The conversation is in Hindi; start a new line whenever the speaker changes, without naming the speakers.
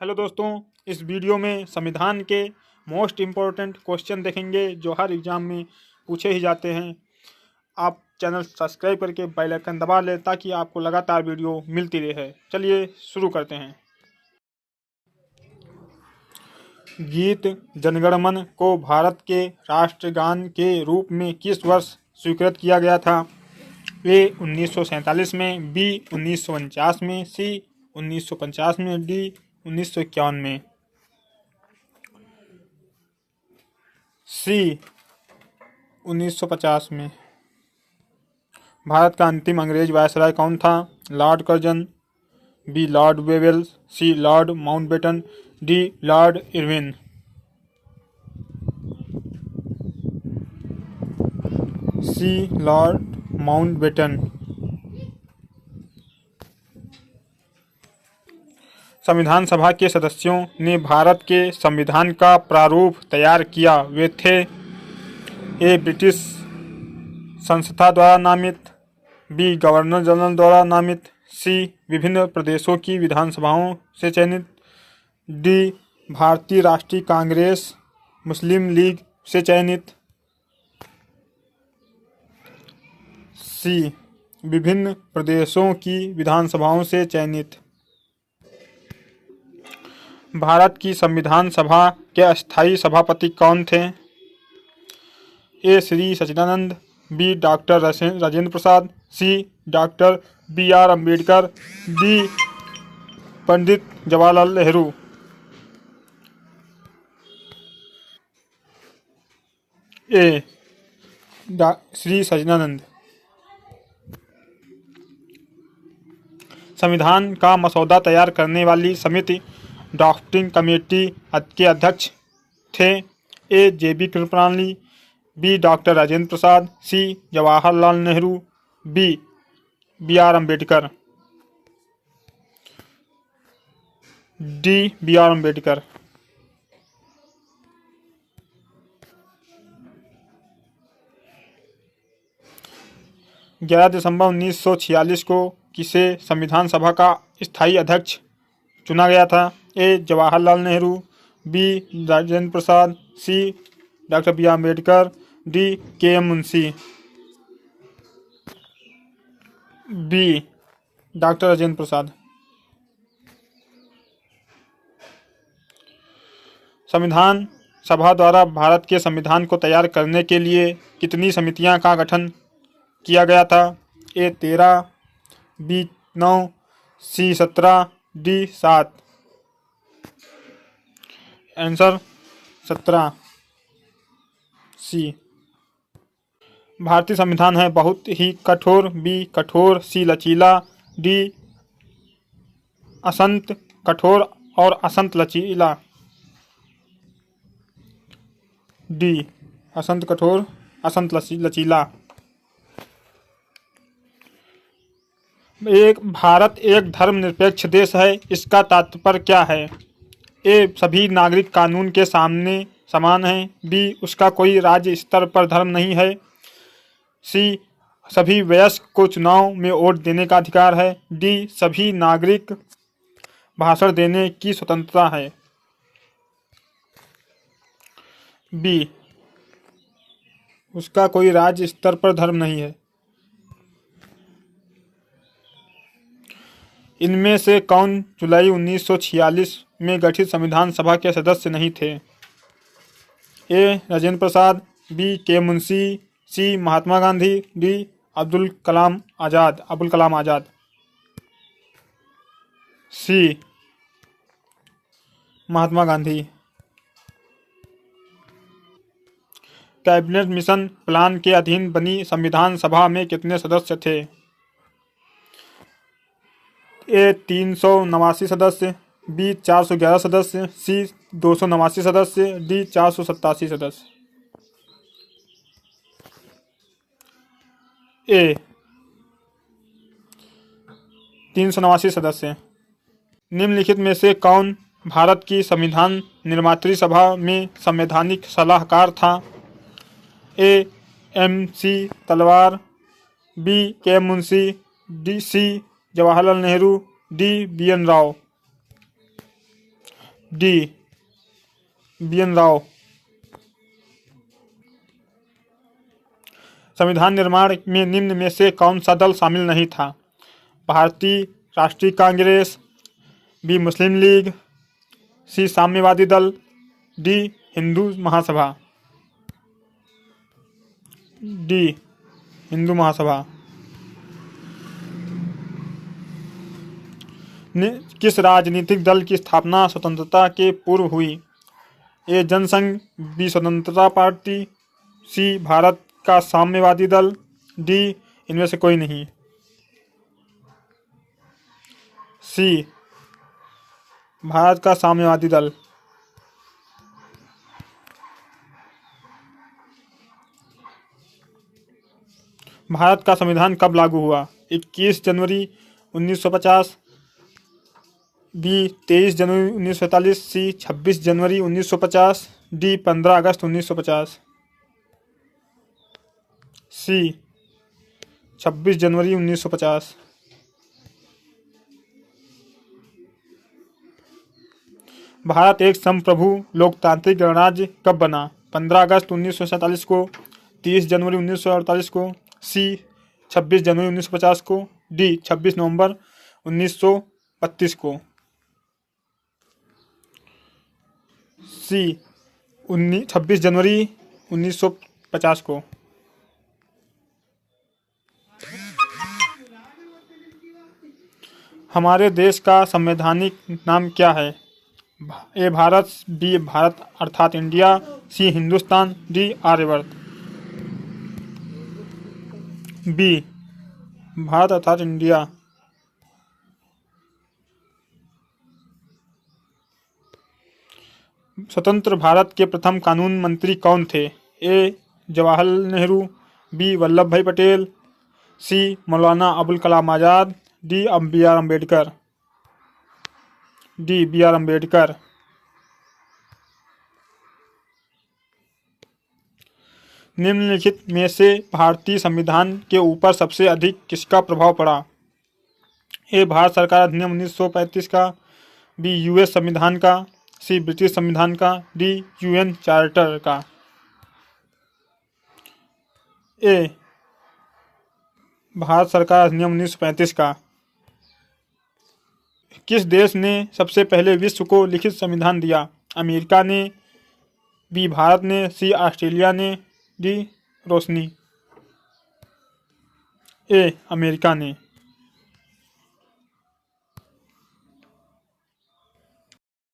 हेलो दोस्तों, इस वीडियो में संविधान के मोस्ट इम्पोर्टेंट क्वेश्चन देखेंगे जो हर एग्ज़ाम में पूछे ही जाते हैं। आप चैनल सब्सक्राइब करके बेल आइकन दबा लें ताकि आपको लगातार वीडियो मिलती रहे। चलिए शुरू करते हैं। गीत जनगण मन को भारत के राष्ट्रगान के रूप में किस वर्ष स्वीकृत किया गया था? ए 1947 में, बी 1949 में, सी 1950 में, डी 1951 में। सी 1950 में। भारत का अंतिम अंग्रेज वायसराय कौन था? Lord Curzon, B lord Wavell, C lord Mountbatten, D lord Irwin. C lord Mountbatten. संविधान सभा के सदस्यों ने भारत के संविधान का प्रारूप तैयार किया। वे थे: ए ब्रिटिश संस्था द्वारा नामित, बी गवर्नर जनरल द्वारा नामित, सी विभिन्न प्रदेशों की विधानसभाओं से चयनित, डी भारतीय राष्ट्रीय कांग्रेस मुस्लिम लीग से चयनित, सी विभिन्न प्रदेशों की विधानसभाओं से चयनित। भारत की संविधान सभा के अस्थायी सभापति कौन थे? ए श्री सच्चिदानंद, B doctor Rajendra Prasad, C doctor B R. Ambedkar, D Pandit Jawaharlal Nehru. ए श्री सच्चिदानंद। संविधान का मसौदा तैयार करने वाली समिति ड्राफ्टिंग कमेटी के अध्यक्ष थे: A J B. Kripalani, B doctor Rajendra Prasad, C Jawaharlal Nehru, B R. Ambedkar, D B R. Ambedkar. दिसंबर 1946 को किसे संविधान सभा का स्थायी अध्यक्ष चुना गया था? A Jawaharlal Nehru, B Rajendra Prasad, C doctor B R. Ambedkar, D K M. Munshi, B doctor Rajendra Prasad. संविधान सभा द्वारा भारत के संविधान को तैयार करने के लिए कितनी समितियां का गठन किया गया था? ए 13, बी 9, सी 17, डी 7। आंसर 17, सी। भारतीय संविधान है बहुत ही कठोर, बी कठोर, सी लचीला, डी असंत कठोर और असंत लचीला, डी असंत कठोर असंत लचीला। भारत एक धर्मनिरपेक्ष देश है, इसका तात्पर्य क्या है? ए सभी नागरिक कानून के सामने समान हैं, बी उसका कोई राज्य स्तर पर धर्म नहीं है, सी सभी वयस्क को चुनाव में वोट देने का अधिकार है, डी सभी नागरिक भाषण देने की स्वतंत्रता है, बी उसका कोई राज्य स्तर पर धर्म नहीं है। इनमें से कौन जुलाई 1946 में गठित संविधान सभा के सदस्य नहीं थे? ए राजेंद्र प्रसाद, बी के मुंशी, सी महात्मा गांधी, डी अब्दुल कलाम आजाद, सी Mahatma Gandhi. Cabinet mission plan के अधीन बनी संविधान सभा में कितने सदस्य थे? ए 389 सदस्य, बी 411 सदस्य, सी 289 सदस्य, डी 487 सदस्य। ए 389 सदस्य। निम्नलिखित में से कौन भारत की संविधान निर्मात्री सभा में संवैधानिक सलाहकार था? ए MC. Talwar, B K Munshi, D C Jawaharlal Nehru, D BN. Rao. D BN Rao. संविधान निर्माण में निम्न में से कौन सा दल शामिल नहीं था? भारतीय राष्ट्रीय कांग्रेस, बी मुस्लिम लीग, सी साम्यवादी दल, डी हिंदू महासभा। डी हिंदू महासभा। किस राजनीतिक दल की स्थापना स्वतंत्रता के पूर्व हुई? ए जनसंघ, बी स्वतंत्रता पार्टी, सी भारत का साम्यवादी दल, डी इनमें से कोई नहीं। सी भारत का साम्यवादी दल। भारत का संविधान कब लागू हुआ? 21 जनवरी 1950, बी 23 जनवरी 1947, सी 26 जनवरी 1950, डी 15 अगस्त 1950। सी 26 जनवरी 1950। भारत एक संप्रभु लोकतांत्रिक गणराज्य कब बना? 15 अगस्त 1947 को, 30 जनवरी 1948 को, सी 26 जनवरी 1950 को, डी 26 नवंबर 1932 को। सी 26 जनवरी 1950 को। हमारे देश का संवैधानिक नाम क्या है? ए भारत, बी भारत अर्थात इंडिया, सी हिंदुस्तान, डी आर्यवर्त। बी भारत अर्थात इंडिया। स्वतंत्र भारत के प्रथम कानून मंत्री कौन थे? A Jawaharlal Nehru, B Vallabh Bhai Patel, C Maulana Abul Kalam Azad, D BR Ambedkar. D BR Ambedkar. निम्नलिखित में से भारतीय संविधान के ऊपर सबसे अधिक किसका प्रभाव पड़ा? ए भारत सरकार अधिनियम 1935 का, बी US संविधान का, सी ब्रिटिश संविधान का, डी UN चार्टर का। ए भारत सरकार अधिनियम 1935 का। किस देश ने सबसे पहले विश्व को लिखित संविधान दिया? अमेरिका ने, बी भारत ने, सी ऑस्ट्रेलिया ने, डी रोशनी। ए अमेरिका ने।